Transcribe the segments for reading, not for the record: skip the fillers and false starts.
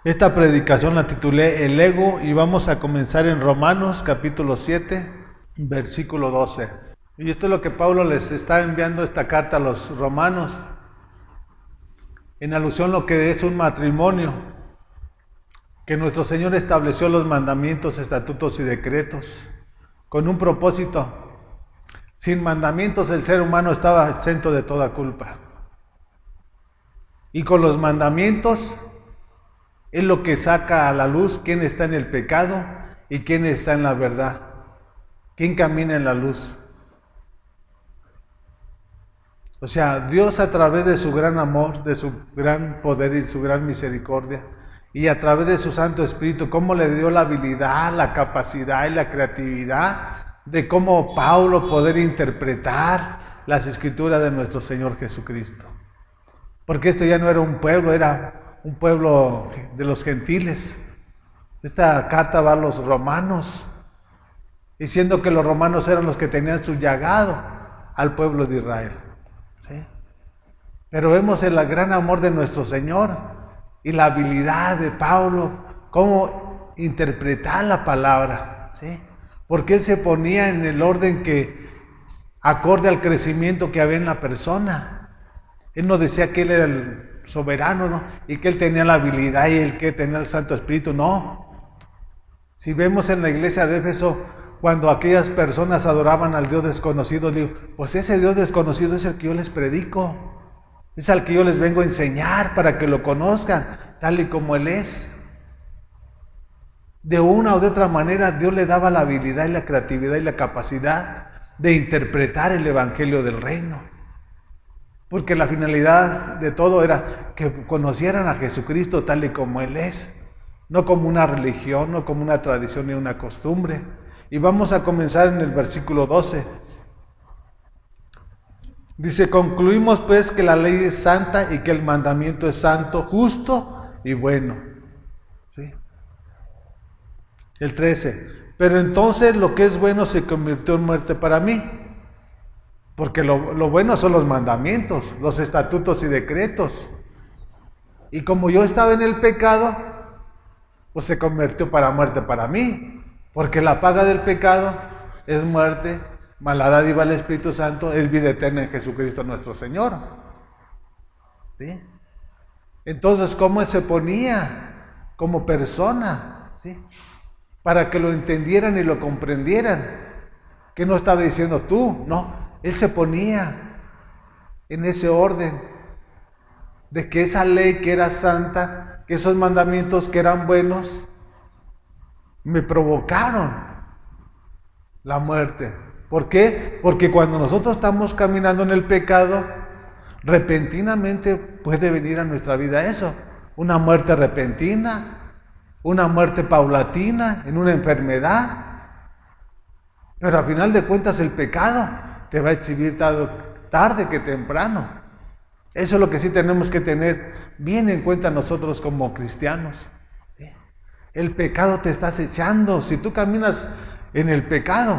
Esta predicación la titulé El ego y vamos a comenzar en Romanos capítulo 7, versículo 12. Y esto es lo que Pablo les está enviando esta carta a los romanos, en alusión a lo que es un matrimonio, que nuestro Señor estableció los mandamientos, estatutos y decretos con un propósito. Sin mandamientos el ser humano estaba exento de toda culpa. Y con los mandamientos es lo que saca a la luz quién está en el pecado y quién está en la verdad, quién camina en la luz. O sea, Dios a través de su gran amor, de su gran poder y su gran misericordia, y a través de su Santo Espíritu, cómo le dio la habilidad, la capacidad y la creatividad de cómo Pablo poder interpretar las escrituras de nuestro Señor Jesucristo. Porque esto ya no era un pueblo, era un pueblo de los gentiles. Esta carta va a los romanos, diciendo que los romanos eran los que tenían subyugado al pueblo de Israel. ¿Sí? Pero vemos el gran amor de nuestro Señor y la habilidad de Pablo, cómo interpretar la palabra, ¿sí? Porque él se ponía en el orden que acorde al crecimiento que había en la persona. Él no decía que él era el soberano, ¿no? Y que él tenía la habilidad y el que tenía el Santo Espíritu, no. Si vemos en la iglesia de Éfeso, cuando aquellas personas adoraban al Dios desconocido, digo, pues ese Dios desconocido es el que yo les predico, es al que yo les vengo a enseñar para que lo conozcan, tal y como Él es. De una o de otra manera, Dios le daba la habilidad y la creatividad y la capacidad de interpretar el evangelio del reino. Porque la finalidad de todo era que conocieran a Jesucristo tal y como Él es, no como una religión, no como una tradición ni una costumbre. Y vamos a comenzar en el versículo 12. Dice, concluimos pues que la ley es santa y que el mandamiento es santo, justo y bueno. ¿Sí? El 13. Pero entonces lo que es bueno se convirtió en muerte para mí. Porque lo bueno son los mandamientos, los estatutos y decretos. Y como yo estaba en el pecado, pues se convirtió para muerte para mí. Porque la paga del pecado es muerte, mas la dádiva del Espíritu Santo es vida eterna en Jesucristo nuestro Señor. ¿Sí? Entonces, ¿cómo Él se ponía como persona? ¿Sí? Para que lo entendieran y lo comprendieran. Que no estaba diciendo tú, no. Él se ponía en ese orden de que esa ley que era santa, que esos mandamientos que eran buenos, me provocaron la muerte. ¿Por qué? Porque cuando nosotros estamos caminando en el pecado, repentinamente puede venir a nuestra vida eso, una muerte repentina, una muerte paulatina, en una enfermedad. Pero al final de cuentas el pecado te va a exhibir tarde que temprano. Eso es lo que sí tenemos que tener bien en cuenta nosotros como cristianos. ¿Sí? El pecado te está acechando. Si tú caminas en el pecado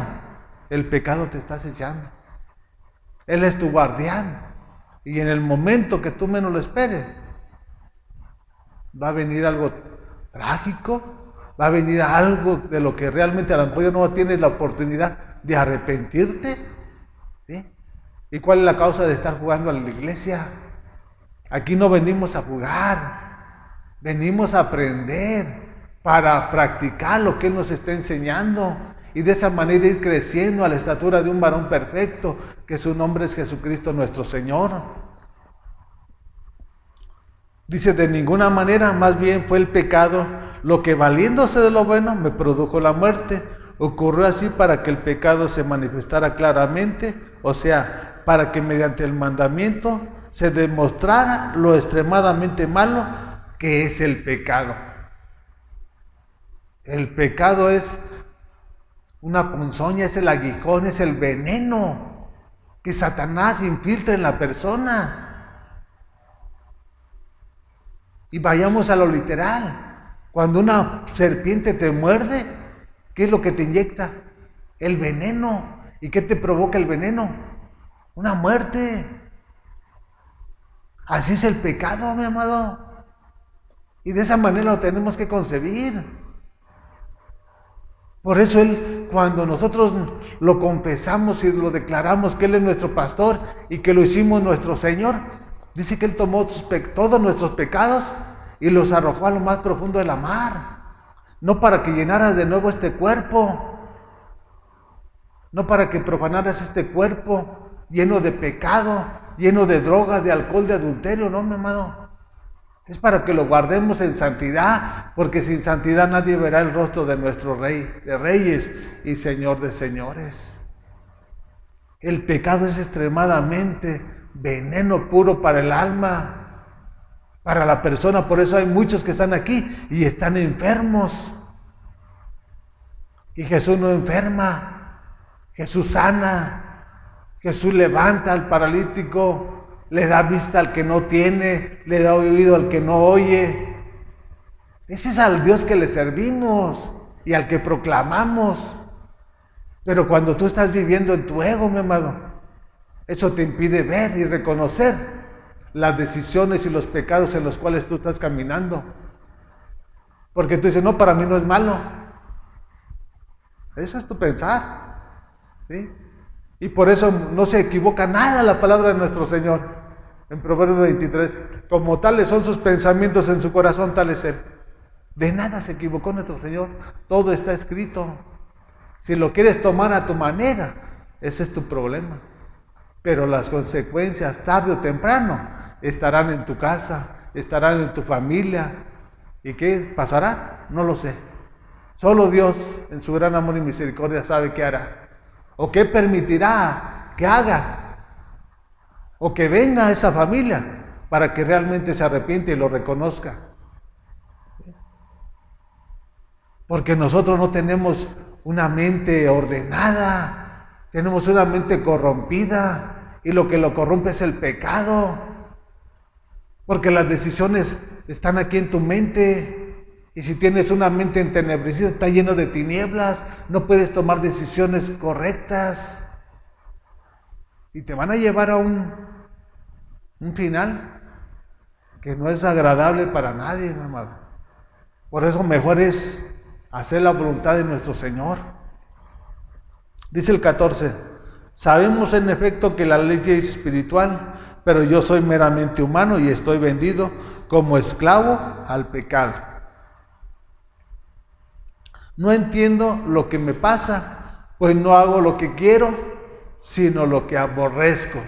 te está acechando. Él es tu guardián. Y en el momento que tú menos lo esperes, va a venir algo trágico, va a venir algo de lo que realmente a lo mejor no tienes la oportunidad de arrepentirte. ¿Sí? ¿Y cuál es la causa de estar jugando a la iglesia? Aquí no venimos a jugar, venimos a aprender para practicar lo que Él nos está enseñando y de esa manera ir creciendo a la estatura de un varón perfecto, que su nombre es Jesucristo nuestro Señor. Dice, de ninguna manera, más bien fue el pecado lo que valiéndose de lo bueno me produjo la muerte. Ocurrió así para que el pecado se manifestara claramente, o sea, para que mediante el mandamiento se demostrara lo extremadamente malo que es el pecado. El pecado es una ponzoña, es el aguijón, es el veneno que Satanás infiltra en la persona. Y vayamos a lo literal. Cuando una serpiente te muerde, ¿qué es lo que te inyecta? El veneno. ¿Y qué te provoca el veneno? Una muerte. Así es el pecado, mi amado. Y de esa manera lo tenemos que concebir. Por eso Él, cuando nosotros lo confesamos y lo declaramos que Él es nuestro pastor y que lo hicimos nuestro Señor, dice que Él tomó todos nuestros pecados y los arrojó a lo más profundo de la mar. No para que llenaras de nuevo este cuerpo, no para que profanaras este cuerpo lleno de pecado, lleno de drogas, de alcohol, de adulterio, no, mi amado. Es para que lo guardemos en santidad, porque sin santidad nadie verá el rostro de nuestro Rey de Reyes y Señor de Señores. El pecado es extremadamente veneno puro para el alma, para la persona. Por eso hay muchos que están aquí y están enfermos. Y Jesús no enferma, Jesús sana, Jesús levanta al paralítico, le da vista al que no tiene, le da oído al que no oye. Ese es al Dios que le servimos y al que proclamamos. Pero cuando tú estás viviendo en tu ego, mi amado, eso te impide ver y reconocer las decisiones y los pecados en los cuales tú estás caminando. Porque tú dices, no, para mí no es malo. Eso es tu pensar, ¿sí? Y por eso no se equivoca nada la palabra de nuestro Señor. En Proverbios 23, como tales son sus pensamientos en su corazón, tal es Él. De nada se equivocó nuestro Señor, todo está escrito. Si lo quieres tomar a tu manera, ese es tu problema. Pero las consecuencias, tarde o temprano, estarán en tu casa, estarán en tu familia. ¿Y qué pasará? No lo sé. Solo Dios, en su gran amor y misericordia, sabe qué hará. O qué permitirá que haga. O que venga esa familia para que realmente se arrepiente y lo reconozca. Porque nosotros no tenemos una mente ordenada, tenemos una mente corrompida y lo que lo corrompe es el pecado. Porque las decisiones están aquí en tu mente y si tienes una mente entenebrecida, está lleno de tinieblas, no puedes tomar decisiones correctas y te van a llevar a un final que no es agradable para nadie, mi amado. Por eso mejor es hacer la voluntad de nuestro Señor. Dice el 14, sabemos en efecto que la ley es espiritual, pero yo soy meramente humano y estoy vendido como esclavo al pecado. No entiendo lo que me pasa, pues no hago lo que quiero, sino lo que aborrezco.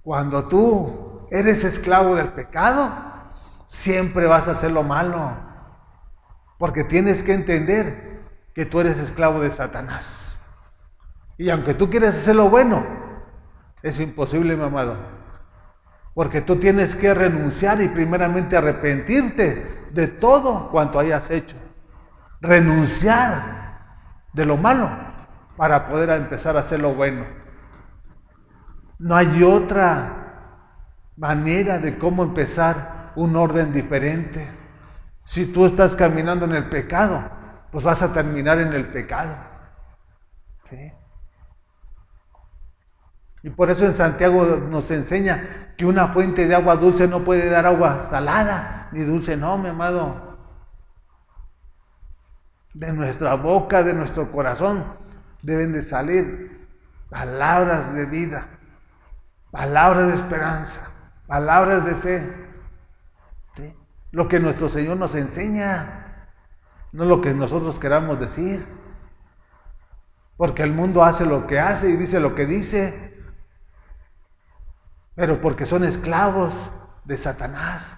Cuando tú eres esclavo del pecado, siempre vas a hacer lo malo, porque tienes que entender que tú eres esclavo de Satanás. Y aunque tú quieras hacer lo bueno, es imposible, mi amado, porque tú tienes que renunciar y primeramente arrepentirte de todo cuanto hayas hecho. Renunciar de lo malo para poder empezar a hacer lo bueno. No hay otra manera de cómo empezar un orden diferente. Si tú estás caminando en el pecado, pues vas a terminar en el pecado. ¿Sí? Y por eso en Santiago nos enseña que una fuente de agua dulce no puede dar agua salada, ni dulce, no, mi amado. De nuestra boca, de nuestro corazón, deben de salir palabras de vida. Palabras de esperanza, palabras de fe. ¿Sí? Lo que nuestro Señor nos enseña, no lo que nosotros queramos decir. Porque el mundo hace lo que hace y dice lo que dice, pero porque son esclavos de Satanás.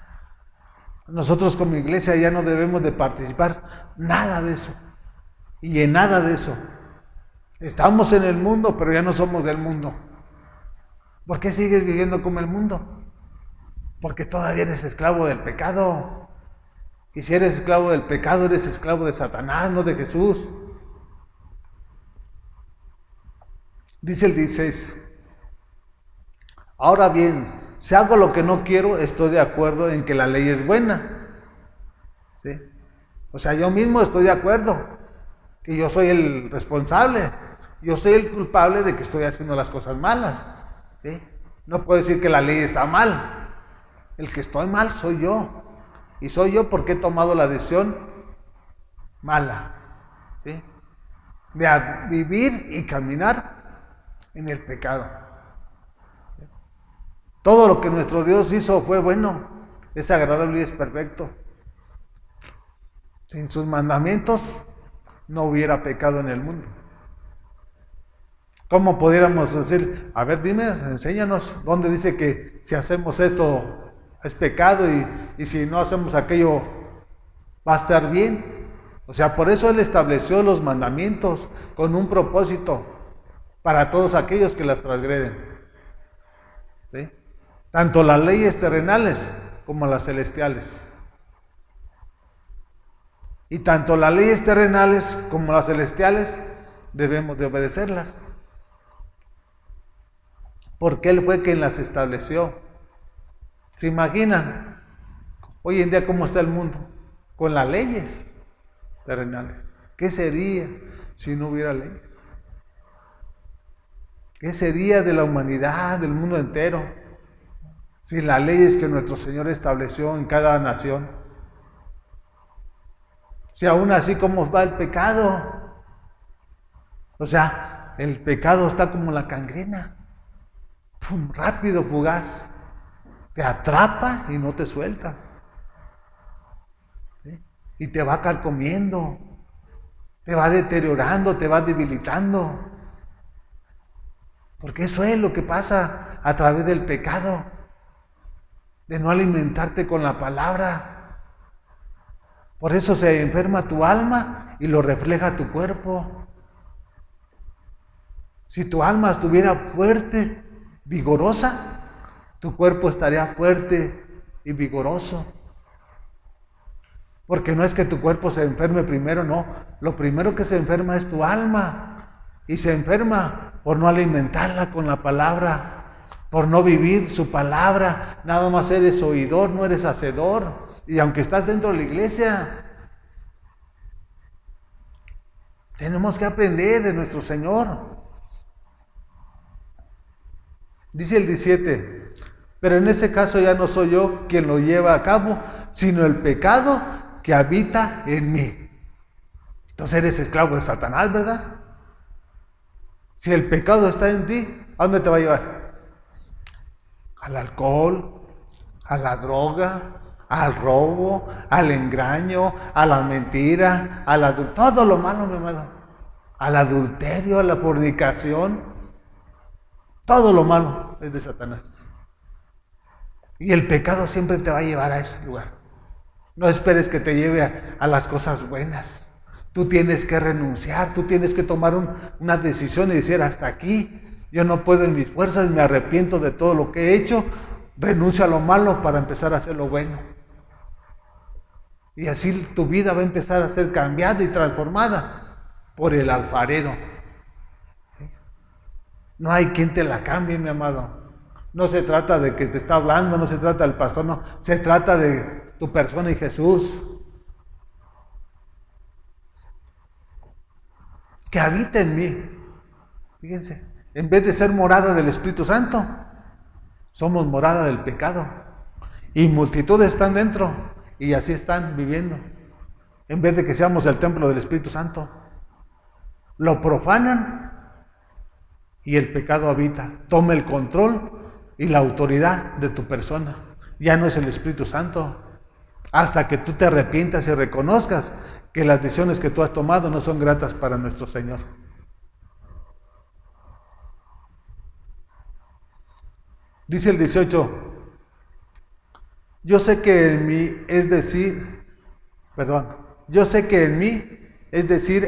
Nosotros como iglesia ya no debemos de participar nada de eso, y en nada de eso. Estamos en el mundo, pero ya no somos del mundo. ¿Por qué sigues viviendo como el mundo? Porque todavía eres esclavo del pecado. Y si eres esclavo del pecado, eres esclavo de Satanás, no de Jesús. Dice el 16. Ahora bien, si hago lo que no quiero, estoy de acuerdo en que la ley es buena. ¿Sí? O sea, yo mismo estoy de acuerdo que yo soy el responsable. Yo soy el culpable de que estoy haciendo las cosas malas. ¿Sí? No puedo decir que la ley está mal. El que estoy mal soy yo. y soy yo porque he tomado la decisión mala, ¿sí? De vivir y caminar en el pecado. Todo lo que nuestro Dios hizo fue bueno, es agradable y es perfecto. Sin sus mandamientos no hubiera pecado en el mundo. ¿Cómo pudiéramos decir, a ver, dime, enséñanos, dónde dice que si hacemos esto es pecado y si no hacemos aquello va a estar bien? O sea, por eso Él estableció los mandamientos con un propósito para todos aquellos que las transgreden, ¿sí? Tanto las leyes terrenales como las celestiales. Y tanto las leyes terrenales como las celestiales debemos de obedecerlas. Porque Él fue quien las estableció. ¿Se imaginan hoy en día cómo está el mundo? Con las leyes terrenales. ¿Qué sería si no hubiera leyes? ¿Qué sería de la humanidad, del mundo entero, sin las leyes que nuestro Señor estableció en cada nación? Si aún así como va el pecado, o sea, el pecado está como la gangrena, rápido, fugaz, te atrapa y no te suelta, ¿sí? Y te va carcomiendo, te va deteriorando, te va debilitando, porque eso es lo que pasa a través del pecado, de no alimentarte con la palabra. Por eso se enferma tu alma y lo refleja tu cuerpo. Si tu alma estuviera fuerte, vigorosa, tu cuerpo estaría fuerte y vigoroso. Porque no es que tu cuerpo se enferme primero, no. Lo primero que se enferma es tu alma. Y se enferma por no alimentarla con la palabra, por no vivir su palabra. Nada más eres oidor, no eres hacedor. Y aunque estás dentro de la iglesia, tenemos que aprender de nuestro Señor. Dice el 17, pero en ese caso ya no soy yo quien lo lleva a cabo, sino el pecado que habita en mí. Entonces eres esclavo de Satanás, ¿verdad? Si el pecado está en ti, ¿a dónde te va a llevar? Al alcohol, a la droga, al robo, al engaño, a la mentira, todo lo malo, mi hermano, al adulterio, a la fornicación, todo lo malo es de Satanás. Y el pecado siempre te va a llevar a ese lugar. No esperes que te lleve a las cosas buenas. Tú tienes que renunciar, tú tienes que tomar una decisión y decir, hasta aquí, yo no puedo en mis fuerzas, me arrepiento de todo lo que he hecho, renuncio a lo malo para empezar a hacer lo bueno. Y así tu vida va a empezar a ser cambiada y transformada por el alfarero. No hay quien te la cambie, mi amado. No se trata de que te está hablando, no se trata del pastor, no. Se trata de tu persona y Jesús. Que habita en mí. Fíjense, en vez de ser morada del Espíritu Santo, somos morada del pecado. Y multitudes están dentro y así están viviendo. En vez de que seamos el templo del Espíritu Santo, lo profanan y el pecado habita. Toma el control y la autoridad de tu persona. Ya no es el Espíritu Santo. Hasta que tú te arrepientas y reconozcas que las decisiones que tú has tomado no son gratas para nuestro Señor. Dice el 18, yo sé que en mí, es decir,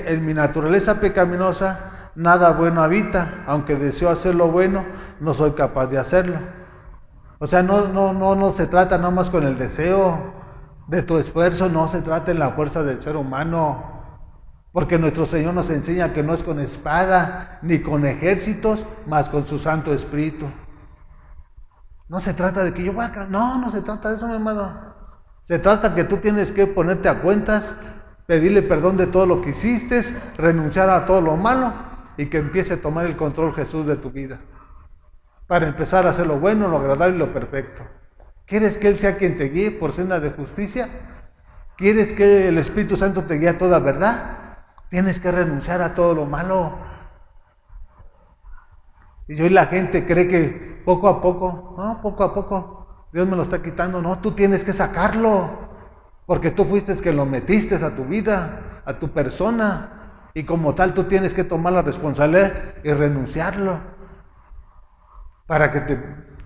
en mi naturaleza pecaminosa, nada bueno habita, aunque deseo hacer lo bueno, no soy capaz de hacerlo. O sea, no se trata nada más con el deseo de tu esfuerzo, no se trata en la fuerza del ser humano, porque nuestro Señor nos enseña que no es con espada ni con ejércitos, mas con su Santo Espíritu. No se trata de que yo voy a... No se trata de eso, mi hermano. Se trata que tú tienes que ponerte a cuentas, pedirle perdón de todo lo que hiciste, renunciar a todo lo malo y que empiece a tomar el control Jesús de tu vida, para empezar a hacer lo bueno, lo agradable y lo perfecto. ¿Quieres que Él sea quien te guíe por senda de justicia? ¿Quieres que el Espíritu Santo te guíe a toda verdad? Tienes que renunciar a todo lo malo. Y hoy la gente cree que poco a poco, Dios me lo está quitando. No, tú tienes que sacarlo, porque tú fuiste el que lo metiste a tu vida, a tu persona, y como tal tú tienes que tomar la responsabilidad y renunciarlo, para que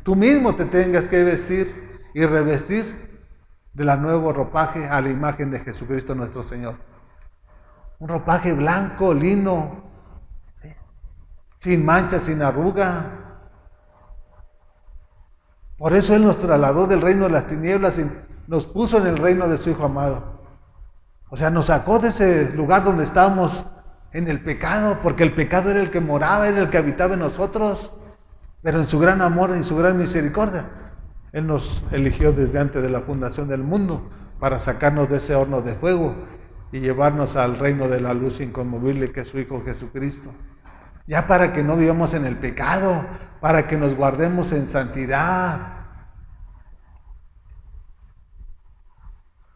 tú mismo te tengas que vestir y revestir de la nuevo ropaje a la imagen de Jesucristo nuestro Señor. Un ropaje blanco, lino, ¿sí? Sin mancha, sin arruga. Por eso Él nos trasladó del reino de las tinieblas y nos puso en el reino de su Hijo amado. O sea, nos sacó de ese lugar donde estábamos en el pecado, porque el pecado era el que moraba, era el que habitaba en nosotros. Pero en su gran amor y su gran misericordia, Él nos eligió desde antes de la fundación del mundo para sacarnos de ese horno de fuego y llevarnos al reino de la luz inconmovible que es su Hijo Jesucristo. Ya para que no vivamos en el pecado, para que nos guardemos en santidad.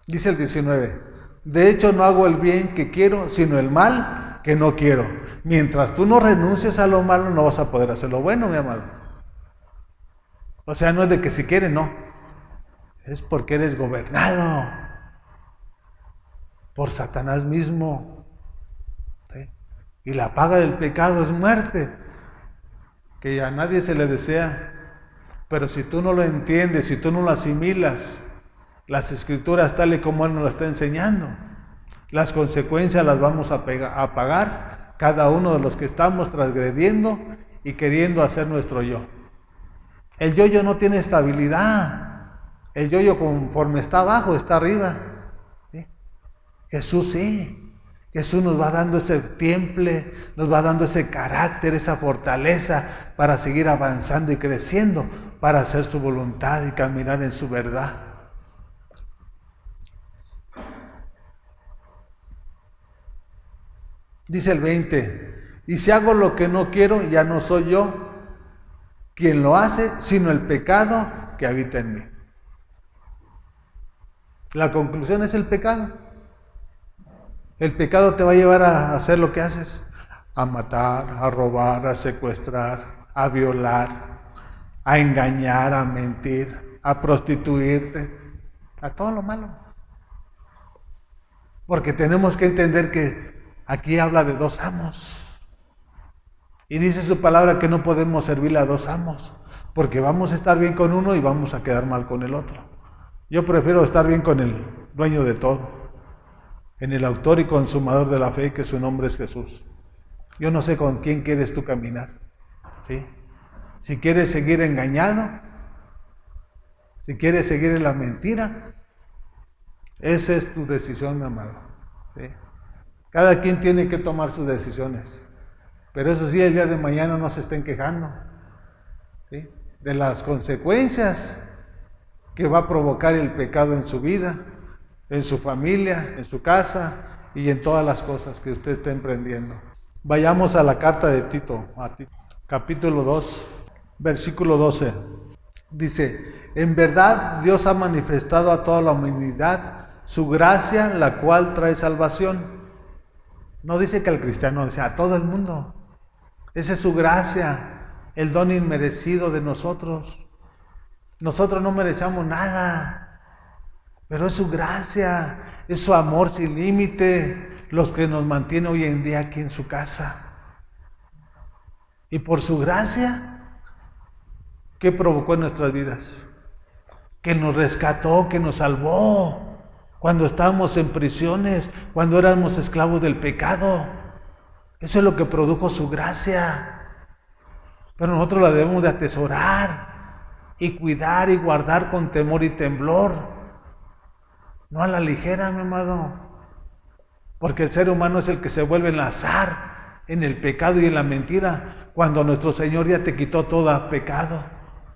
Dice el 19, de hecho no hago el bien que quiero, sino el mal que no quiero. Mientras tú no renuncies a lo malo, no vas a poder hacer lo bueno, mi amado. O sea, no es de que si quieres, no. Es porque eres gobernado por Satanás mismo. ¿Sí? Y la paga del pecado es muerte, que a nadie se le desea. Pero si tú no lo entiendes, si tú no lo asimilas, las escrituras tal y como Él nos las está enseñando, las consecuencias las vamos a pagar cada uno de los que estamos transgrediendo y queriendo hacer nuestro yo. El yo no tiene estabilidad. El yo conforme está abajo, está arriba. ¿Sí? Jesús sí. Jesús nos va dando ese temple, nos va dando ese carácter, esa fortaleza para seguir avanzando y creciendo, para hacer su voluntad y caminar en su verdad. Dice el 20, y si hago lo que no quiero, ya no soy yo quien lo hace, sino el pecado que habita en mí. La conclusión es el pecado. El pecado te va a llevar a hacer lo que haces, a matar, a robar, a secuestrar, a violar, a engañar, a mentir, a prostituirte, a todo lo malo. Porque tenemos que entender que aquí habla de dos amos. Y dice su palabra que no podemos servirle a dos amos, porque vamos a estar bien con uno y vamos a quedar mal con el otro. Yo prefiero estar bien con el dueño de todo, en el autor y consumador de la fe, que su nombre es Jesús. Yo no sé con quién quieres tú caminar, ¿sí? Si quieres seguir engañado, si quieres seguir en la mentira, esa es tu decisión, mi amado, ¿sí? Cada quien tiene que tomar sus decisiones. Pero eso sí, el día de mañana no se estén quejando, ¿sí?, de las consecuencias que va a provocar el pecado en su vida, en su familia, en su casa y en todas las cosas que usted está emprendiendo. Vayamos a la carta de Tito, capítulo 2, versículo 12. Dice, en verdad Dios ha manifestado a toda la humanidad su gracia, la cual trae salvación. No dice que al cristiano, dice a todo el mundo. Esa es su gracia, el don inmerecido de nosotros. Nosotros no merecemos nada, pero es su gracia, es su amor sin límite, los que nos mantiene hoy en día aquí en su casa. Y por su gracia, ¿qué provocó en nuestras vidas? Que nos rescató, que nos salvó, cuando estábamos en prisiones, cuando éramos esclavos del pecado. Eso es lo que produjo su gracia. Pero nosotros la debemos de atesorar y cuidar y guardar con temor y temblor. No a la ligera, mi amado. Porque el ser humano es el que se vuelve a enlazar en el pecado y en la mentira, cuando nuestro Señor ya te quitó todo pecado,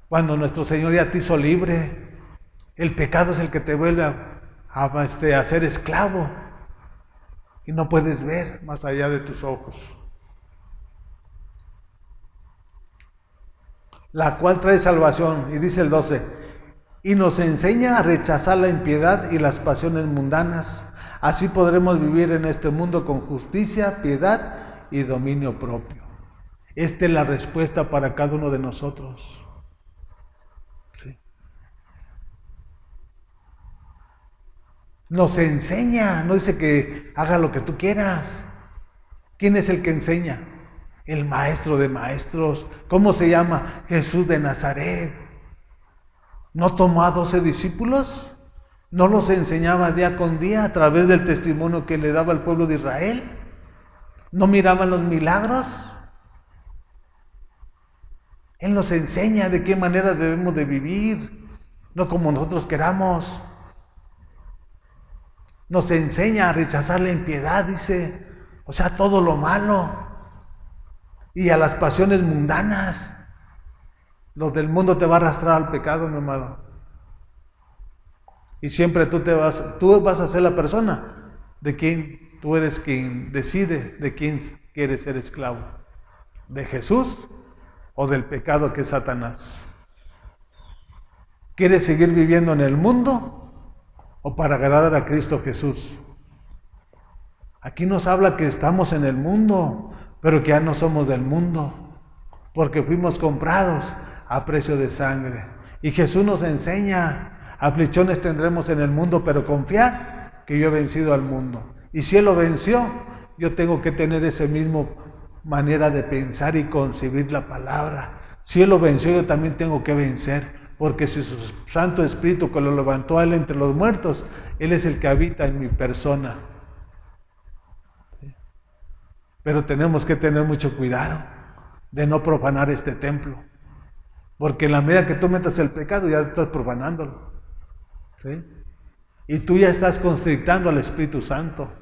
cuando nuestro Señor ya te hizo libre. El pecado es el que te vuelve a ser esclavo. Y no puedes ver más allá de tus ojos. La cual trae salvación. Y dice el 12, y nos enseña a rechazar la impiedad y las pasiones mundanas. Así podremos vivir en este mundo con justicia, piedad y dominio propio. Esta es la respuesta para cada uno de nosotros. ¿Sí? Nos enseña, no dice que haga lo que tú quieras. ¿Quién es el que enseña? El maestro de maestros. ¿Cómo se llama? Jesús de Nazaret. ¿No tomó a 12 discípulos? ¿No los enseñaba día con día a través del testimonio que le daba al pueblo de Israel? ¿No miraban los milagros? Él nos enseña de qué manera debemos de vivir, no como nosotros queramos. Nos enseña a rechazar la impiedad, dice, o sea, todo lo malo, y a las pasiones mundanas. Los del mundo te va a arrastrar al pecado, mi amado. Y siempre tú vas a ser la persona de quien tú eres quien decide de quién quieres ser esclavo, de Jesús o del pecado que es Satanás. ¿Quieres seguir viviendo en el mundo o para agradar a Cristo Jesús? Aquí nos habla que estamos en el mundo, pero que ya no somos del mundo, porque fuimos comprados a precio de sangre. Y Jesús nos enseña, aflicciones tendremos en el mundo, pero confiar que yo he vencido al mundo. Y si Él lo venció, yo tengo que tener ese mismo manera de pensar y concebir la palabra. Si Él lo venció, yo también tengo que vencer, porque si su Santo Espíritu que lo levantó a Él entre los muertos, Él es el que habita en mi persona. ¿Sí? Pero tenemos que tener mucho cuidado de no profanar este templo, porque en la medida que tú metas el pecado, ya estás profanándolo. ¿Sí? Y tú ya estás constrictando al Espíritu Santo.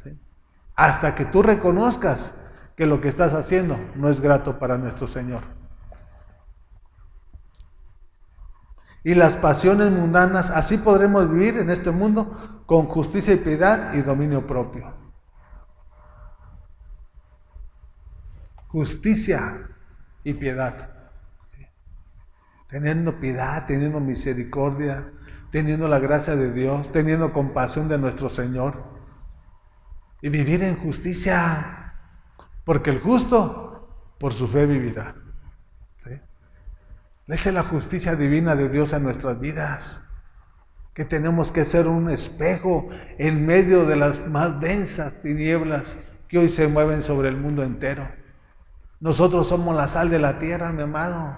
¿Sí? Hasta que tú reconozcas que lo que estás haciendo no es grato para nuestro Señor. Y las pasiones mundanas, así podremos vivir en este mundo con justicia y piedad y dominio propio. Justicia y piedad. ¿Sí? Teniendo piedad, teniendo misericordia, teniendo la gracia de Dios, teniendo compasión de nuestro Señor. Y vivir en justicia. Porque el justo por su fe vivirá. ¿Sí? Esa es la justicia divina de Dios en nuestras vidas. Que tenemos que ser un espejo en medio de las más densas tinieblas que hoy se mueven sobre el mundo entero. Nosotros somos la sal de la tierra, mi amado.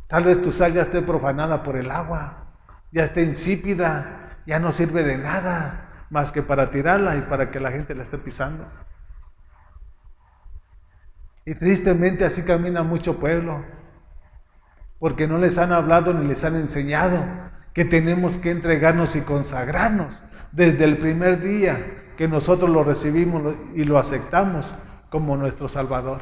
Tal vez tu sal ya esté profanada por el agua, ya esté insípida, ya no sirve de nada más que para tirarla y para que la gente la esté pisando. Y tristemente así camina mucho pueblo, porque no les han hablado ni les han enseñado que tenemos que entregarnos y consagrarnos desde el primer día que nosotros lo recibimos y lo aceptamos como nuestro Salvador.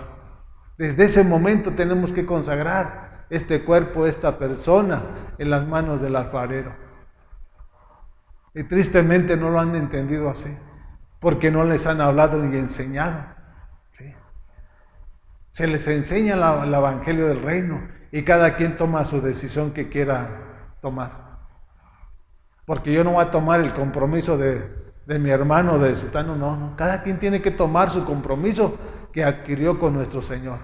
Desde ese momento tenemos que consagrar este cuerpo, esta persona en las manos del alfarero. Y tristemente no lo han entendido así, porque no les han hablado ni enseñado. Se les enseña el evangelio del reino y cada quien toma su decisión que quiera tomar. Porque yo no voy a tomar el compromiso de mi hermano, de sultano, no. Cada quien tiene que tomar su compromiso que adquirió con nuestro Señor.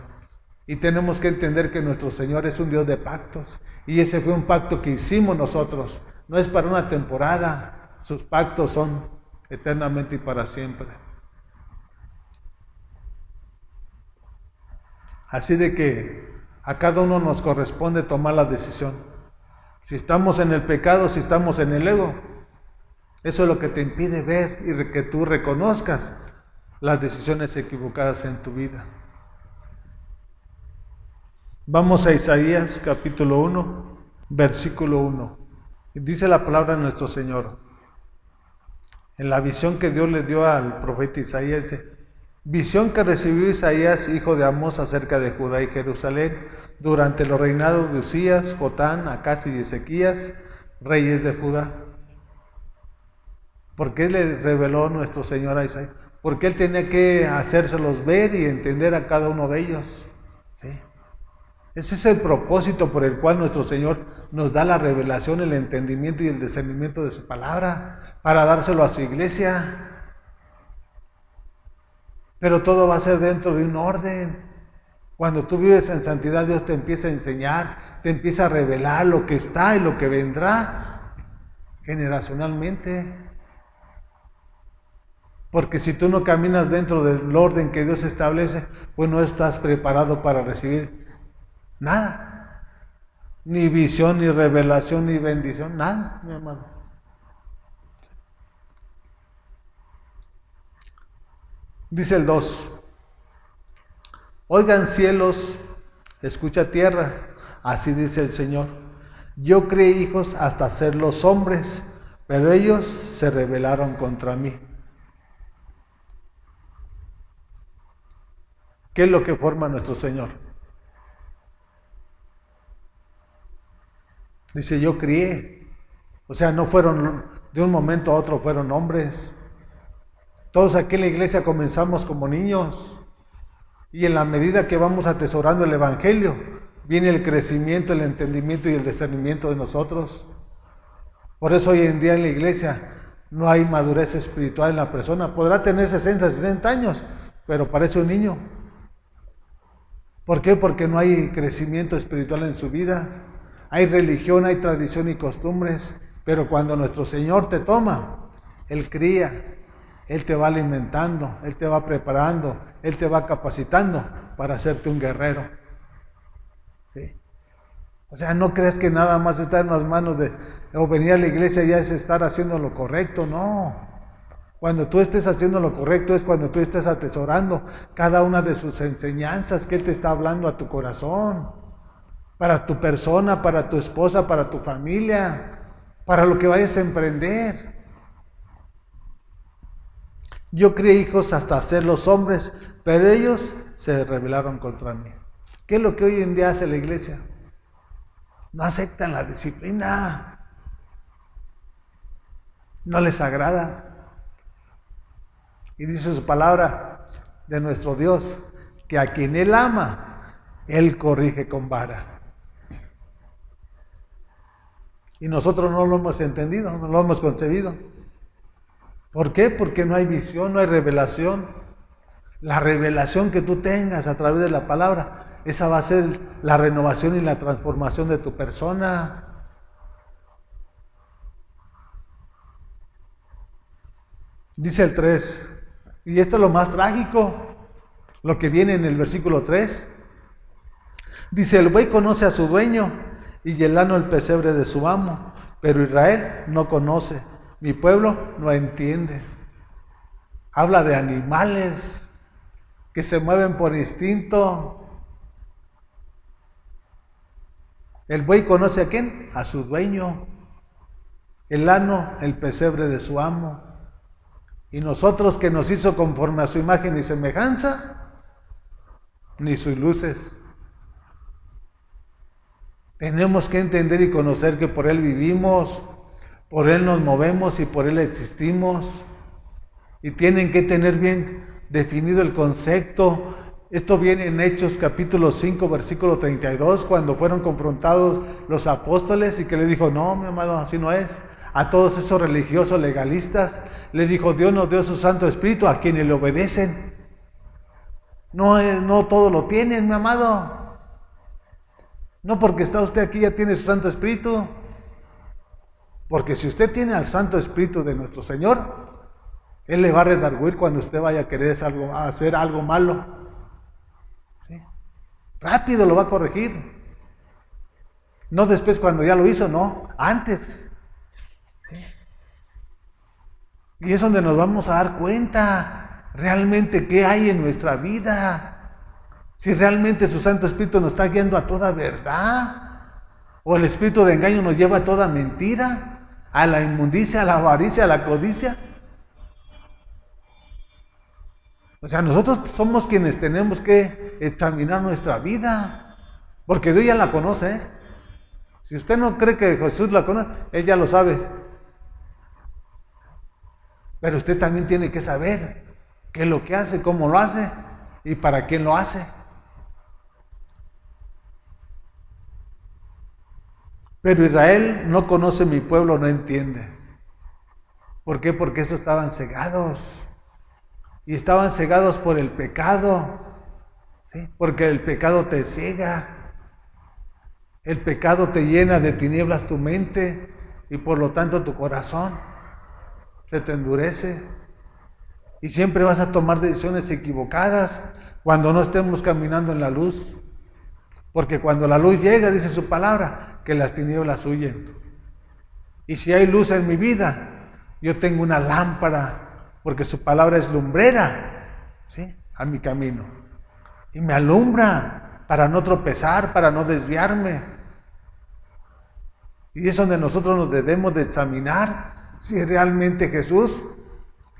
Y tenemos que entender que nuestro Señor es un Dios de pactos. Y ese fue un pacto que hicimos nosotros. No es para una temporada. Sus pactos son eternamente y para siempre. Así de que a cada uno nos corresponde tomar la decisión. Si estamos en el pecado, si estamos en el ego, eso es lo que te impide ver y que tú reconozcas las decisiones equivocadas en tu vida. Vamos a Isaías capítulo 1, versículo 1. Dice la palabra de nuestro Señor. En la visión que Dios le dio al profeta Isaías, dice: visión que recibió Isaías, hijo de Amós, acerca de Judá y Jerusalén, durante los reinados de Usías, Jotán, Acaz y Ezequías, reyes de Judá. ¿Por qué le reveló nuestro Señor a Isaías? Porque Él tenía que hacérselos ver y entender a cada uno de ellos. ¿Sí? Ese es el propósito por el cual nuestro Señor nos da la revelación, el entendimiento y el discernimiento de su palabra, para dárselo a su iglesia. Pero todo va a ser dentro de un orden. Cuando tú vives en santidad, Dios te empieza a enseñar, te empieza a revelar lo que está y lo que vendrá generacionalmente. Porque si tú no caminas dentro del orden que Dios establece, pues no estás preparado para recibir nada. Ni visión, ni revelación, ni bendición, nada, mi hermano. Dice el 2. Oigan cielos, escucha tierra, así dice el Señor. Yo creé hijos hasta hacerlos hombres, pero ellos se rebelaron contra mí. ¿Qué es lo que forma nuestro Señor? Dice, yo crié. O sea, no fueron, de un momento a otro fueron hombres. Todos aquí en la iglesia comenzamos como niños. Y en la medida que vamos atesorando el Evangelio, viene el crecimiento, el entendimiento y el discernimiento de nosotros. Por eso hoy en día en la iglesia no hay madurez espiritual en la persona. Podrá tener 60, 60 años, pero parece un niño. ¿Por qué? Porque no hay crecimiento espiritual en su vida. Hay religión, hay tradición y costumbres, pero cuando nuestro Señor te toma, Él cría, Él te va alimentando, Él te va preparando, Él te va capacitando para hacerte un guerrero. ¿Sí? O sea, no crees que nada más estar en las manos o venir a la iglesia ya es estar haciendo lo correcto, no. Cuando tú estés haciendo lo correcto es cuando tú estés atesorando cada una de sus enseñanzas que Él te está hablando a tu corazón, para tu persona, para tu esposa, para tu familia, para lo que vayas a emprender. Yo crié hijos hasta hacerlos hombres, pero ellos se rebelaron contra mí. ¿Qué es lo que hoy en día hace la iglesia? No aceptan la disciplina. No les agrada. Y dice su palabra de nuestro Dios, que a quien Él ama, Él corrige con vara. Y nosotros no lo hemos entendido, no lo hemos concebido. ¿Por qué? Porque no hay visión, no hay revelación. La revelación que tú tengas a través de la palabra, esa va a ser la renovación y la transformación de tu persona. Dice el 3, y esto es lo más trágico, lo que viene en el versículo 3. Dice, el buey conoce a su dueño y el asno el pesebre de su amo, pero Israel no conoce, mi pueblo no entiende. Habla de animales que se mueven por instinto. El buey conoce a quién, a su dueño, el asno el pesebre de su amo. Y nosotros, que nos hizo conforme a su imagen y semejanza, ni sus luces. Tenemos que entender y conocer que por Él vivimos, por Él nos movemos y por Él existimos. Y tienen que tener bien definido el concepto. Esto viene en Hechos capítulo 5, versículo 32, cuando fueron confrontados los apóstoles y que le dijo, no, mi amado, así no es. A todos esos religiosos legalistas, le dijo, Dios nos dio su Santo Espíritu a quienes le obedecen. No todo lo tienen, mi amado. No porque está usted aquí ya tiene su Santo Espíritu. Porque si usted tiene al Santo Espíritu de nuestro Señor, Él le va a redarguir cuando usted vaya a querer hacer algo malo. ¿Sí? Rápido lo va a corregir. No después cuando ya lo hizo, no, antes. Y es donde nos vamos a dar cuenta realmente qué hay en nuestra vida. Si realmente su Santo Espíritu nos está guiando a toda verdad, o el espíritu de engaño nos lleva a toda mentira, a la inmundicia, a la avaricia, a la codicia. O sea, nosotros somos quienes tenemos que examinar nuestra vida, porque Dios ya la conoce, ¿eh? Si usted no cree que Jesús la conoce, Él ya lo sabe. Pero usted también tiene que saber qué es lo que hace, cómo lo hace y para quién lo hace. Pero Israel no conoce, mi pueblo no entiende. ¿Por qué? Porque estos estaban cegados. Y estaban cegados por el pecado. ¿Sí? Porque el pecado te ciega. El pecado te llena de tinieblas tu mente y por lo tanto tu corazón se te endurece. Y siempre vas a tomar decisiones equivocadas cuando no estemos caminando en la luz. Porque cuando la luz llega, dice su palabra, que las tinieblas huyen. Y si hay luz en mi vida, yo tengo una lámpara, porque su palabra es lumbrera, ¿sí?, a mi camino. Y me alumbra para no tropezar, para no desviarme. Y es donde nosotros nos debemos de examinar si realmente Jesús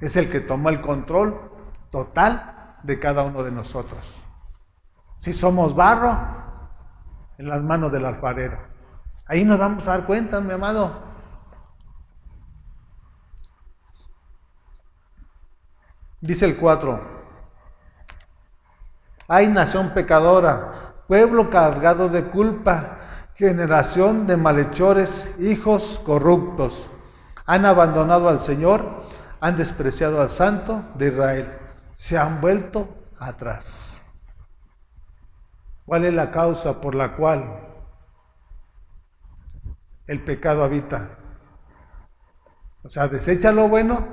es el que tomó el control total de cada uno de nosotros. Si somos barro en las manos del alfarero. Ahí nos vamos a dar cuenta, mi amado. Dice el 4. Ay, nación pecadora, pueblo cargado de culpa, generación de malhechores, hijos corruptos. Han abandonado al Señor, han despreciado al Santo de Israel, se han vuelto atrás. ¿Cuál es la causa por la cual el pecado habita? O sea, desecha lo bueno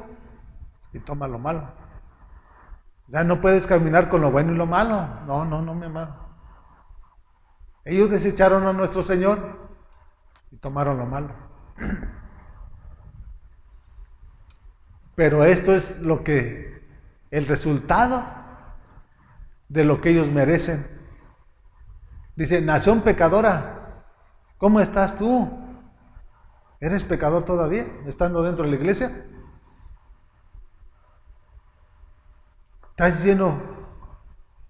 y toma lo malo. O sea, no puedes caminar con lo bueno y lo malo. No, mi amado. Ellos desecharon a nuestro Señor y tomaron lo malo. Pero esto es el resultado de lo que ellos merecen. Dice, nación pecadora, ¿cómo estás tú? ¿Eres pecador todavía, estando dentro de la iglesia? ¿Estás lleno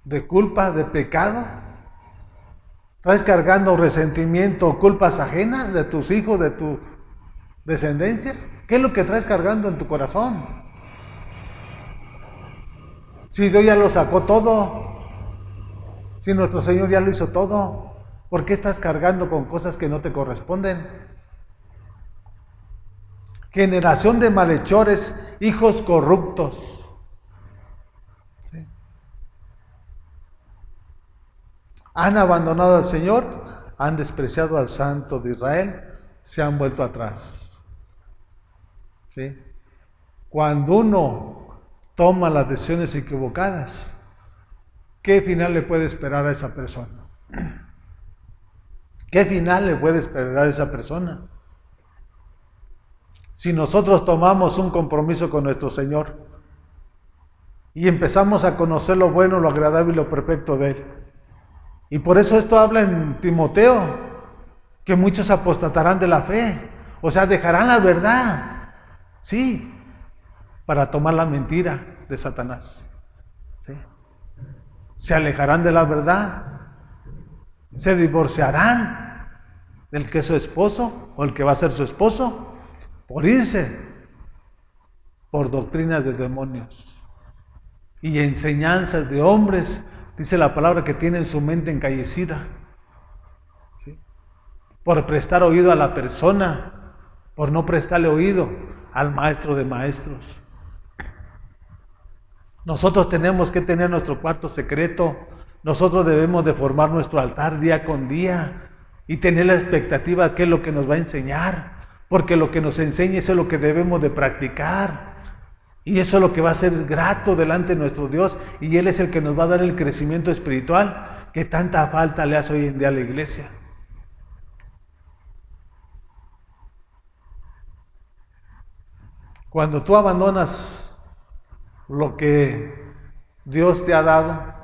de culpa, de pecado? ¿Estás cargando resentimiento o culpas ajenas de tus hijos, de tu descendencia? ¿Qué es lo que traes cargando en tu corazón? Si Dios ya lo sacó todo, si nuestro Señor ya lo hizo todo, ¿por qué estás cargando con cosas que no te corresponden? Generación de malhechores, hijos corruptos. ¿Sí? Han abandonado al Señor, han despreciado al Santo de Israel, se han vuelto atrás. ¿Sí? Cuando uno toma las decisiones equivocadas, ¿qué final le puede esperar a esa persona? ¿Qué final le puede esperar a esa persona? Si nosotros tomamos un compromiso con nuestro Señor y empezamos a conocer lo bueno, lo agradable y lo perfecto de Él. Y por eso esto habla en Timoteo, que muchos apostatarán de la fe, o sea, dejarán la verdad, sí, para tomar la mentira de Satanás. ¿Sí? Se alejarán de la verdad, se divorciarán del que es su esposo o el que va a ser su esposo, por irse por doctrinas de demonios y enseñanzas de hombres, dice la palabra, que tienen su mente encallecida, ¿sí? Por prestar oído a la persona, por no prestarle oído al maestro de maestros. Nosotros tenemos que tener nuestro cuarto secreto, nosotros debemos de formar nuestro altar día con día y tener la expectativa de qué es lo que nos va a enseñar, porque lo que nos enseña eso es lo que debemos de practicar y eso es lo que va a ser grato delante de nuestro Dios, y Él es el que nos va a dar el crecimiento espiritual que tanta falta le hace hoy en día a la iglesia. Cuando tú abandonas lo que Dios te ha dado,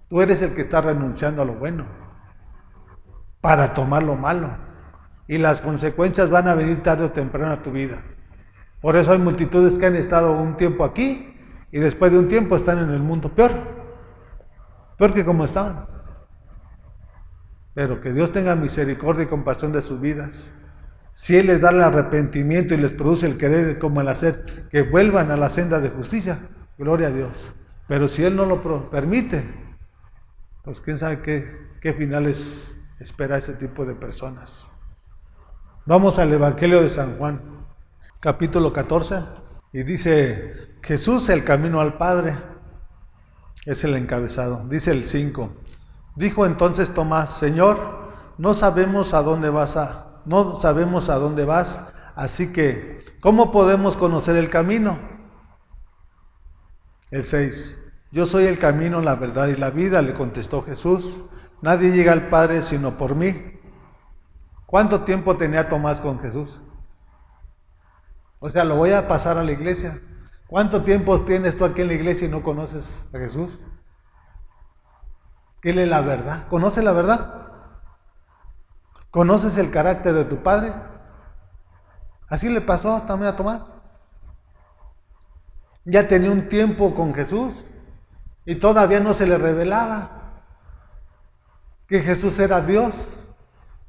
tú eres el que está renunciando a lo bueno para tomar lo malo, y las consecuencias van a venir tarde o temprano a tu vida. Por eso hay multitudes que han estado un tiempo aquí y después de un tiempo están en el mundo peor que como estaban. Pero que Dios tenga misericordia y compasión de sus vidas. Si Él les da el arrepentimiento y les produce el querer como el hacer, que vuelvan a la senda de justicia, gloria a Dios. Pero si Él no lo permite, pues quién sabe qué finales espera ese tipo de personas. Vamos al Evangelio de San Juan, capítulo 14, y dice, Jesús el camino al Padre, es el encabezado. Dice el 5, dijo entonces Tomás, Señor, no sabemos a dónde vas, así que, ¿cómo podemos conocer el camino? El 6, yo soy el camino, la verdad y la vida, le contestó Jesús, nadie llega al Padre sino por mí. ¿Cuánto tiempo tenía Tomás con Jesús? O sea, lo voy a pasar a la iglesia. ¿Cuánto tiempo tienes tú aquí en la iglesia y no conoces a Jesús? ¿Qué es la verdad? ¿Conoces la verdad? ¿Conoces el carácter de tu Padre? Así le pasó también a Tomás. Ya tenía un tiempo con Jesús y todavía no se le revelaba que Jesús era Dios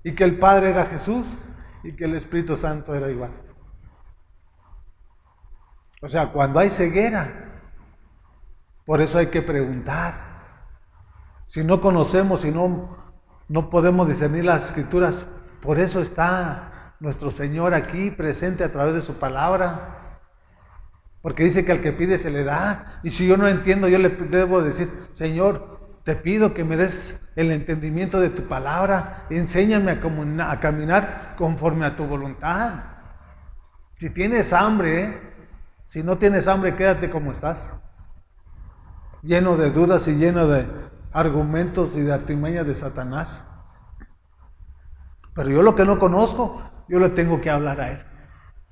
y que el Padre era Jesús y que el Espíritu Santo era igual. O sea, cuando hay ceguera, por eso hay que preguntar. Si no conocemos, si no podemos discernir las Escrituras, por eso está nuestro Señor aquí presente a través de su palabra. Porque dice que al que pide se le da. Y si yo no entiendo, yo le debo decir, Señor, te pido que me des el entendimiento de tu palabra. Enséñame a caminar conforme a tu voluntad. Si tienes hambre, si no tienes hambre, quédate como estás. Lleno de dudas y lleno de argumentos y de artimañas de Satanás. Pero yo lo que no conozco, yo le tengo que hablar a él.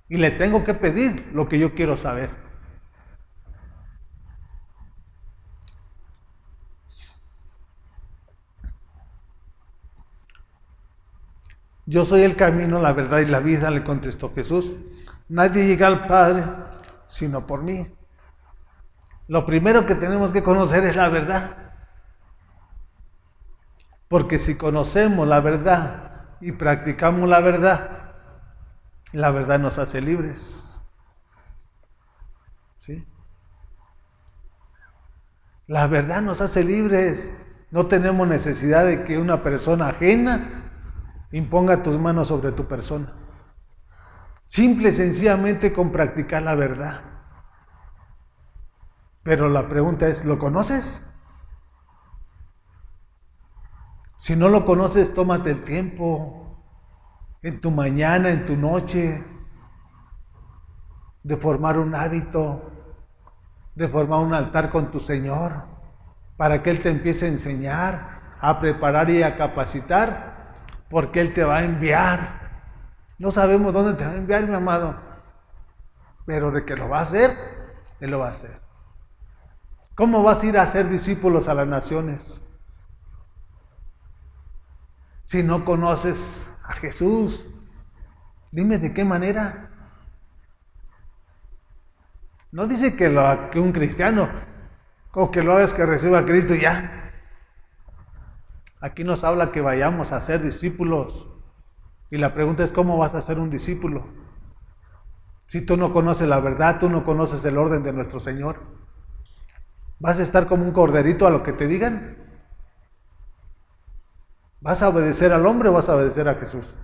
Y le tengo que pedir lo que yo quiero saber. Yo soy el camino, la verdad y la vida, le contestó Jesús. Nadie llega al Padre sino por mí. Lo primero que tenemos que conocer es la verdad. Porque si conocemos la verdad y practicamos la verdad nos hace libres. ¿Sí? La verdad nos hace libres. No tenemos necesidad de que una persona ajena imponga tus manos sobre tu persona. Simple y sencillamente con practicar la verdad. Pero la pregunta es, ¿lo conoces? Si no lo conoces, tómate el tiempo, en tu mañana, en tu noche, de formar un hábito, de formar un altar con tu Señor, para que Él te empiece a enseñar, a preparar y a capacitar, porque Él te va a enviar. No sabemos dónde te va a enviar, mi amado, pero de que lo va a hacer, Él lo va a hacer. ¿Cómo vas a ir a hacer discípulos a las naciones si no conoces a Jesús? Dime de qué manera. No dice que un cristiano, o que lo hagas que reciba a Cristo y ya. Aquí nos habla que vayamos a ser discípulos. Y la pregunta es, ¿cómo vas a ser un discípulo? Si tú no conoces la verdad, tú no conoces el orden de nuestro Señor. ¿Vas a estar como un corderito a lo que te digan? ¿Vas a obedecer al hombre o vas a obedecer a Jesús?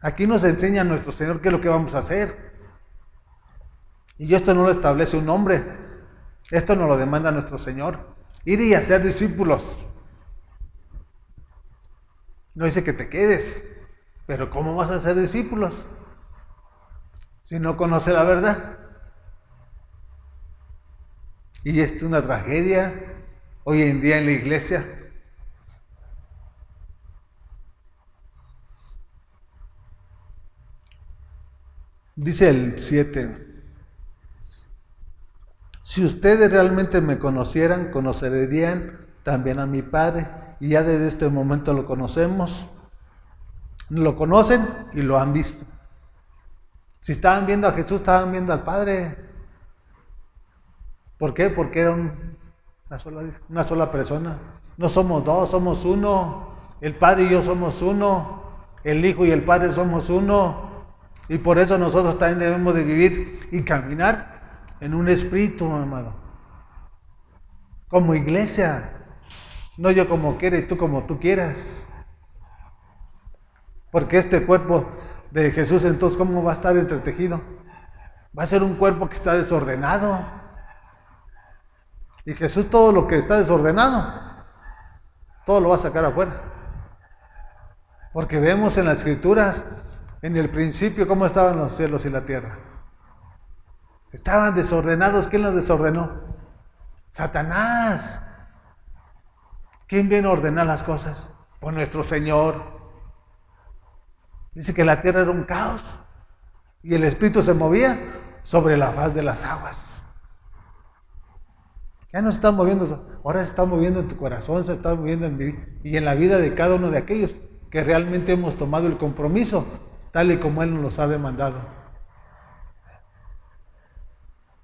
Aquí nos enseña nuestro Señor qué es lo que vamos a hacer. Y esto no lo establece un hombre. Esto nos lo demanda nuestro Señor. Ir y hacer discípulos. No dice que te quedes. Pero ¿cómo vas a ser discípulos si no conoces la verdad? Y es una tragedia hoy en día en la iglesia. Dice el 7. Si ustedes realmente me conocieran, conocerían también a mi Padre. Y ya desde este momento lo conocemos. Lo conocen y lo han visto. Si estaban viendo a Jesús, estaban viendo al Padre. ¿Por qué? Porque era una sola persona. No somos dos, somos uno. El Padre y yo somos uno. El Hijo y el Padre somos uno. Y por eso nosotros también debemos de vivir y caminar en un espíritu, amado. Como iglesia. No yo como quiera y tú como tú quieras. Porque este cuerpo de Jesús, entonces, ¿cómo va a estar entretejido? Va a ser un cuerpo que está desordenado. Y Jesús todo lo que está desordenado, todo lo va a sacar afuera. Porque vemos en las Escrituras, en el principio, cómo estaban los cielos y la tierra. Estaban desordenados. ¿Quién los desordenó? Satanás. ¿Quién viene a ordenar las cosas? Pues nuestro Señor. Dice que la tierra era un caos y el Espíritu se movía sobre la faz de las aguas. Ya no se está moviendo, ahora se está moviendo en tu corazón, se está moviendo en mi y en la vida de cada uno de aquellos que realmente hemos tomado el compromiso, tal y como Él nos los ha demandado.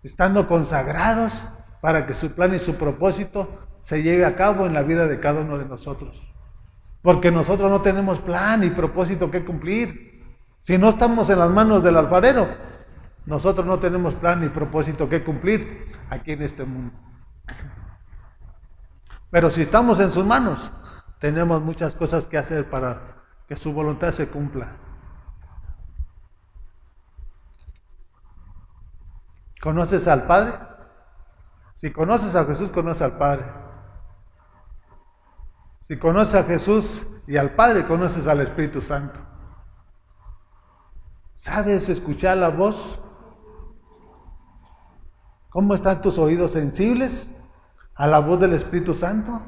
Estando consagrados para que su plan y su propósito se lleve a cabo en la vida de cada uno de nosotros. Porque nosotros no tenemos plan y propósito que cumplir. Si no estamos en las manos del alfarero, nosotros no tenemos plan ni propósito que cumplir aquí en este mundo. Pero si estamos en sus manos, tenemos muchas cosas que hacer para que su voluntad se cumpla. ¿Conoces al Padre? Si conoces a Jesús, conoces al Padre. Si conoces a Jesús y al Padre, conoces al Espíritu Santo. ¿Sabes escuchar la voz? ¿Cómo están tus oídos sensibles a la voz del Espíritu Santo?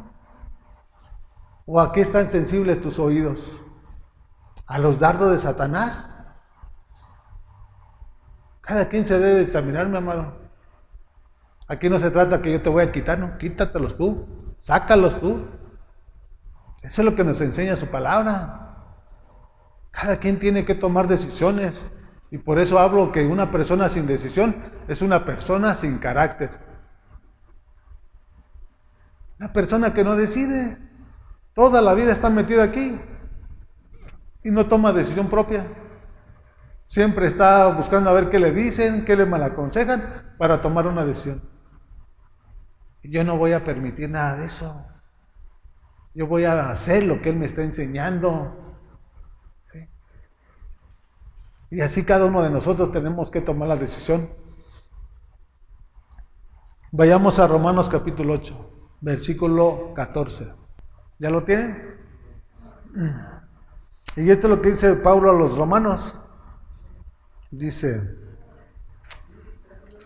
¿O a qué están sensibles tus oídos? ¿A los dardos de Satanás? Cada quien se debe examinar, mi amado. Aquí no se trata que yo te voy a quitar, no, quítatelos tú, sácalos tú. Eso es lo que nos enseña su palabra. Cada quien tiene que tomar decisiones. Y por eso hablo que una persona sin decisión es una persona sin carácter. Una persona que no decide. Toda la vida está metida aquí. Y no toma decisión propia. Siempre está buscando a ver qué le dicen, qué le malaconsejan para tomar una decisión. Y yo no voy a permitir nada de eso. Yo voy a hacer lo que Él me está enseñando. ¿Sí? Y así cada uno de nosotros tenemos que tomar la decisión. Vayamos a Romanos capítulo 8, versículo 14. ¿Ya lo tienen? Y esto es lo que dice Pablo a los romanos. Dice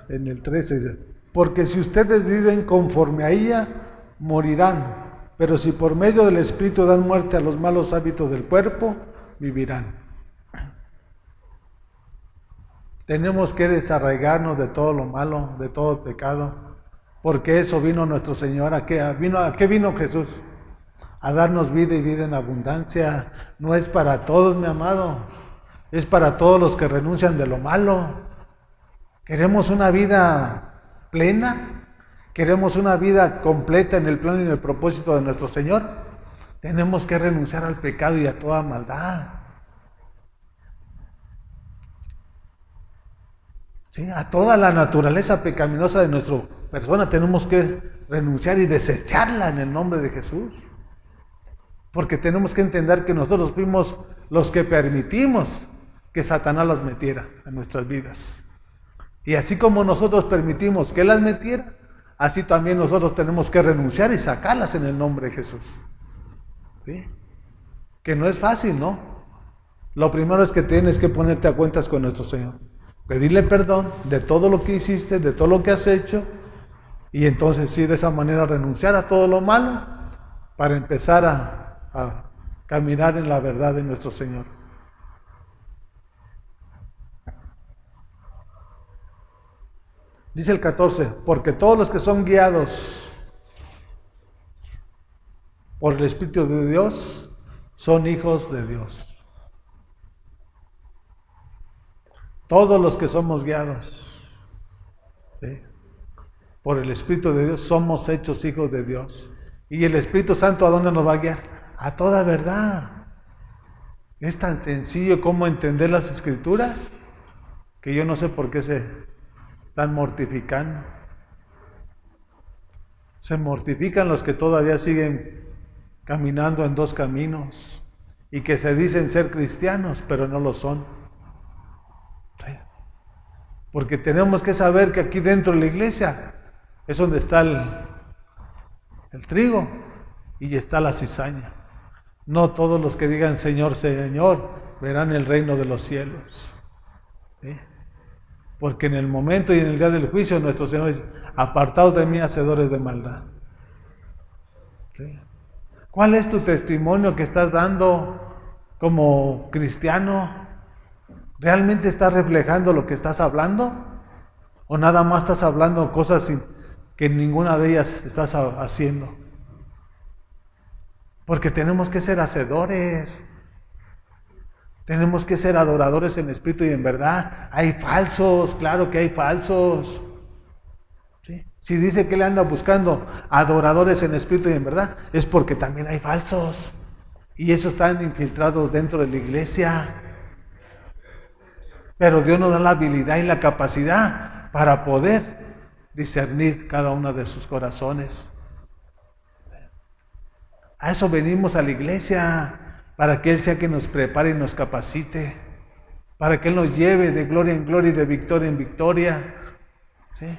en el 13, dice, porque si ustedes viven conforme a ella, morirán. Pero si por medio del Espíritu dan muerte a los malos hábitos del cuerpo, vivirán. Tenemos que desarraigarnos de todo lo malo, de todo el pecado, porque eso vino nuestro Señor. ¿A qué vino Jesús? A darnos vida y vida en abundancia. No es para todos, mi amado, es para todos los que renuncian de lo malo. Queremos una vida plena. Queremos una vida completa en el plan y en el propósito de nuestro Señor. Tenemos que renunciar al pecado y a toda maldad. ¿Sí? A toda la naturaleza pecaminosa de nuestra persona tenemos que renunciar y desecharla en el nombre de Jesús. Porque tenemos que entender que nosotros fuimos los que permitimos que Satanás las metiera en nuestras vidas. Y así como nosotros permitimos que las metiera, así también nosotros tenemos que renunciar y sacarlas en el nombre de Jesús. ¿Sí? Que no es fácil, ¿no? Lo primero es que tienes que ponerte a cuentas con nuestro Señor. Pedirle perdón de todo lo que hiciste, de todo lo que has hecho. Y entonces sí, de esa manera renunciar a todo lo malo para empezar a caminar en la verdad de nuestro Señor. Dice el 14, porque todos los que son guiados por el Espíritu de Dios son hijos de Dios. Todos los que somos guiados, ¿sí?, por el Espíritu de Dios somos hechos hijos de Dios. ¿Y el Espíritu Santo a dónde nos va a guiar? A toda verdad. Es tan sencillo como entender las Escrituras que yo no sé por qué se están mortificando. Se mortifican los que todavía siguen caminando en dos caminos y que se dicen ser cristianos, pero no lo son. ¿Sí? Porque tenemos que saber que aquí dentro de la iglesia es donde está el trigo y está la cizaña. No todos los que digan Señor, Señor, verán el reino de los cielos. ¿Sí? Porque en el momento y en el día del juicio nuestro Señor dice, apartaos de mí, hacedores de maldad. ¿Sí? ¿Cuál es tu testimonio que estás dando como cristiano? ¿Realmente estás reflejando lo que estás hablando? ¿O nada más estás hablando cosas que ninguna de ellas estás haciendo? Porque tenemos que ser hacedores. Tenemos que ser adoradores en espíritu y en verdad. Hay falsos, claro que hay falsos. ¿Sí? Si dice que le anda buscando adoradores en espíritu y en verdad, es porque también hay falsos. Y esos están infiltrados dentro de la iglesia. Pero Dios nos da la habilidad y la capacidad para poder discernir cada uno de sus corazones. A eso venimos a la iglesia, para que Él sea quien nos prepare y nos capacite, para que Él nos lleve de gloria en gloria y de victoria en victoria. ¿Sí?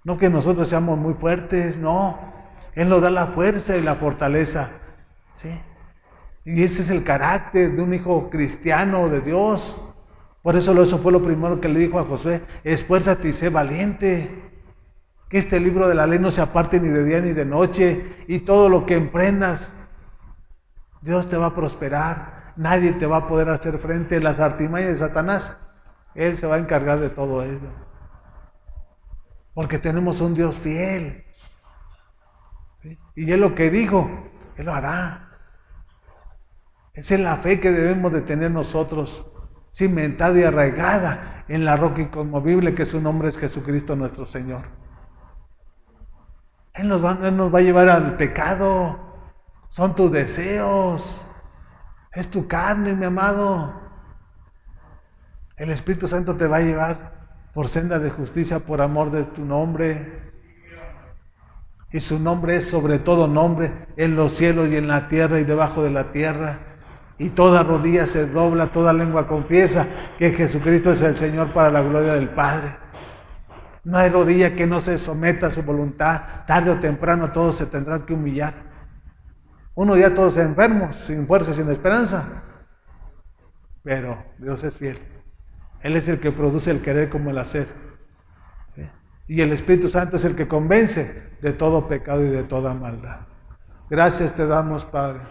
No que nosotros seamos muy fuertes, no. Él nos da la fuerza y la fortaleza. ¿Sí? Y ese es el carácter de un hijo cristiano de Dios. Por eso fue lo primero que le dijo a Josué: esfuérzate y sé valiente. Que este libro de la ley no se aparte ni de día ni de noche, y todo lo que emprendas, Dios te va a prosperar. Nadie te va a poder hacer frente a las artimañas de Satanás. Él se va a encargar de todo ello. Porque tenemos un Dios fiel. ¿Sí? Y Él lo que dijo, Él lo hará. Esa es la fe que debemos de tener nosotros, cimentada y arraigada en la roca inconmovible que su nombre es Jesucristo nuestro Señor. Él nos va a llevar al pecado. Son tus deseos. Es tu carne, mi amado. El Espíritu Santo te va a llevar por senda de justicia por amor de tu nombre. Y su nombre es sobre todo nombre en los cielos y en la tierra y debajo de la tierra. Y toda rodilla se dobla, toda lengua confiesa que Jesucristo es el Señor para la gloria del Padre. No hay rodilla que no se someta a su voluntad. Tarde o temprano todos se tendrán que humillar. Uno ya todos enfermos, sin fuerza, sin esperanza. Pero Dios es fiel. Él es el que produce el querer como el hacer. ¿Sí? Y el Espíritu Santo es el que convence de todo pecado y de toda maldad. Gracias te damos, Padre.